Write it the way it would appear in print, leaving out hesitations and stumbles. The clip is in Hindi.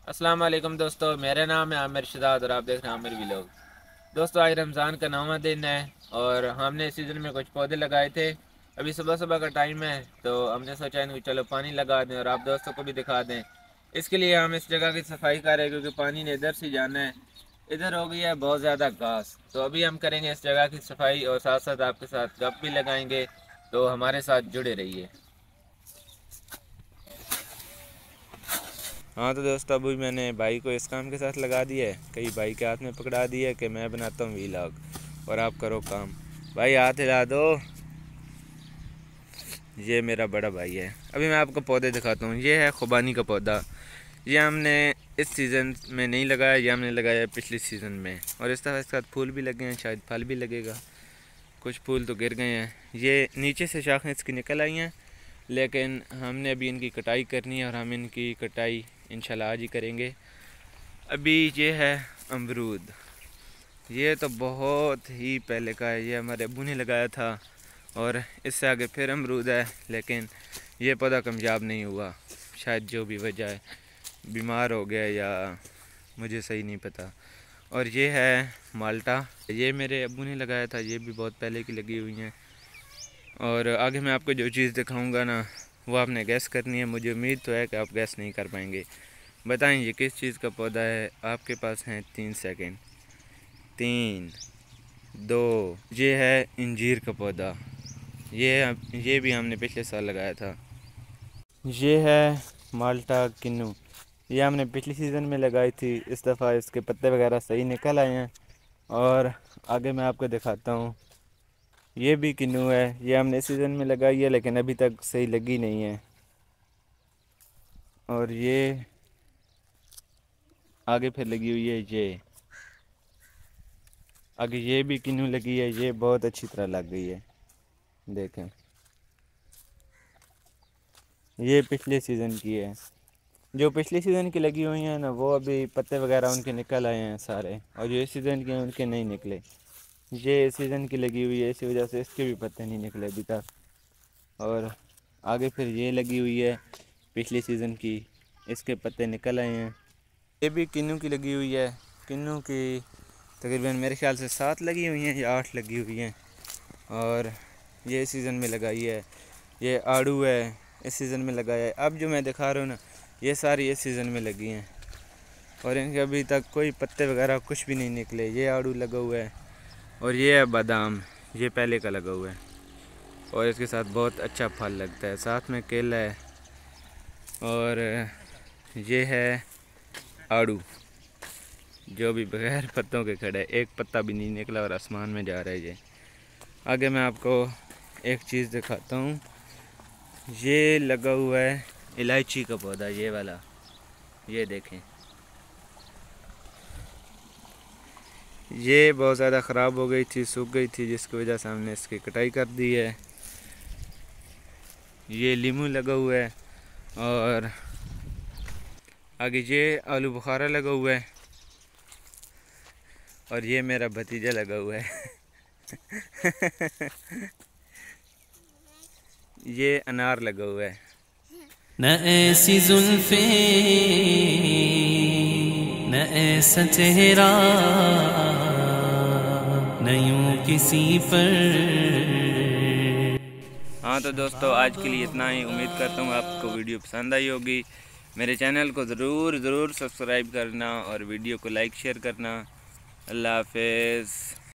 अस्सलाम वालेकुम दोस्तों, मेरा नाम है आमिर शहजाद और आप देख रहे हैं आमिर व्लॉग। दोस्तों, आज रमज़ान का 9वां दिन है और हमने इस सीज़न में कुछ पौधे लगाए थे। अभी सुबह सुबह का टाइम है तो हमने सोचा इनको चलो पानी लगा दें और आप दोस्तों को भी दिखा दें। इसके लिए हम इस जगह की सफाई कर रहे हैं क्योंकि पानी ने इधर से जाना है। इधर हो गई है बहुत ज़्यादा घास, तो अभी हम करेंगे इस जगह की सफाई और साथ साथ आपके साथ गप भी लगाएंगे। तो हमारे साथ जुड़े रहिए। हाँ तो दोस्तों, अभी मैंने भाई को इस काम के साथ लगा दिया है, कई भाई के हाथ में पकड़ा दिया है कि मैं बनाता हूँ वीलॉग और आप करो काम। भाई हाथ हिला दो। ये मेरा बड़ा भाई है। अभी मैं आपको पौधे दिखाता हूँ। ये है खुबानी का पौधा। ये हमने इस सीज़न में नहीं लगाया, ये हमने लगाया पिछले सीज़न में और इस तरह इसके साथ फूल भी लगे हैं, शायद फल भी लगेगा। कुछ फूल तो गिर गए हैं। ये नीचे से शाखें इसकी निकल आई हैं, लेकिन हमने अभी इनकी कटाई करनी है और हम इनकी कटाई इंशाल्लाह आज ही करेंगे। अभी ये है अमरूद। ये तो बहुत ही पहले का है, ये हमारे अब्बू ने लगाया था और इससे आगे फिर अमरूद है, लेकिन ये पौधा कामयाब नहीं हुआ। शायद जो भी वजह है, बीमार हो गया या मुझे सही नहीं पता। और ये है माल्टा। ये मेरे अब्बू ने लगाया था, ये भी बहुत पहले की लगी हुई हैं। और आगे मैं आपको जो चीज़ दिखाऊंगा ना, वो आपने गैस करनी है। मुझे उम्मीद तो है कि आप गैस नहीं कर पाएंगे। बताएं ये किस चीज़ का पौधा है। आपके पास हैं 3 सेकंड। 3, 2। ये है इंजीर का पौधा। ये भी हमने पिछले साल लगाया था। ये है माल्टा किन्नू। ये हमने पिछली सीज़न में लगाई थी। इस दफ़ा इसके पत्ते वगैरह सही निकल आए हैं। और आगे मैं आपको दिखाता हूँ। ये भी किन्नू है, ये हमने इस सीज़न में लगाई है लेकिन अभी तक सही लगी नहीं है। और ये आगे फिर लगी हुई है। ये आगे ये भी किन्नू लगी है, ये बहुत अच्छी तरह लग गई है। देखें, ये पिछले सीज़न की है। जो पिछले सीज़न की लगी हुई हैं ना, वो अभी पत्ते वगैरह उनके निकल आए हैं सारे, और जो इस सीज़न के हैं उनके नहीं निकले। ये इस सीज़न की लगी हुई है, इसी वजह से इसके भी पत्ते नहीं निकले अभी तक। और आगे फिर ये लगी हुई है पिछले सीज़न की, इसके पत्ते निकल आए हैं। ये भी किन्नू की लगी हुई है। किन्नू की तकरीबन मेरे ख्याल से 7 लगी हुई हैं या 8 लगी हुई हैं, और ये इस सीज़न में लगाई है। ये आड़ू है, इस सीज़न में लगाया है। अब जो मैं दिखा रहा हूँ ना, ये सारी इस सीज़न में लगी हैं और इनके अभी तक कोई पत्ते वगैरह कुछ भी नहीं निकले। ये आड़ू लगा हुआ है और ये है बादाम, ये पहले का लगा हुआ है और इसके साथ बहुत अच्छा फल लगता है। साथ में केला है और ये है आड़ू जो भी बगैर पत्तों के खड़ा है, एक पत्ता भी नहीं निकला और आसमान में जा रहा है ये। आगे मैं आपको एक चीज़ दिखाता हूँ। ये लगा हुआ है इलायची का पौधा, ये वाला, ये देखें। ये बहुत ज़्यादा ख़राब हो गई थी, सूख गई थी, जिसकी वजह से हमने इसकी कटाई कर दी है। ये लीमू लगा हुआ है और आगे ये आलू बुखारा लगा हुआ है और ये मेरा भतीजा लगा हुआ है। ये अनार लगा हुआ है। न ऐसी जुल्फे न ऐसा चेहरा न यूं किसी पर। हाँ तो दोस्तों, आज के लिए इतना ही। उम्मीद करता हूँ आपको वीडियो पसंद आई होगी। मेरे चैनल को ज़रूर सब्सक्राइब करना और वीडियो को लाइक शेयर करना। अल्लाह हाफिज़।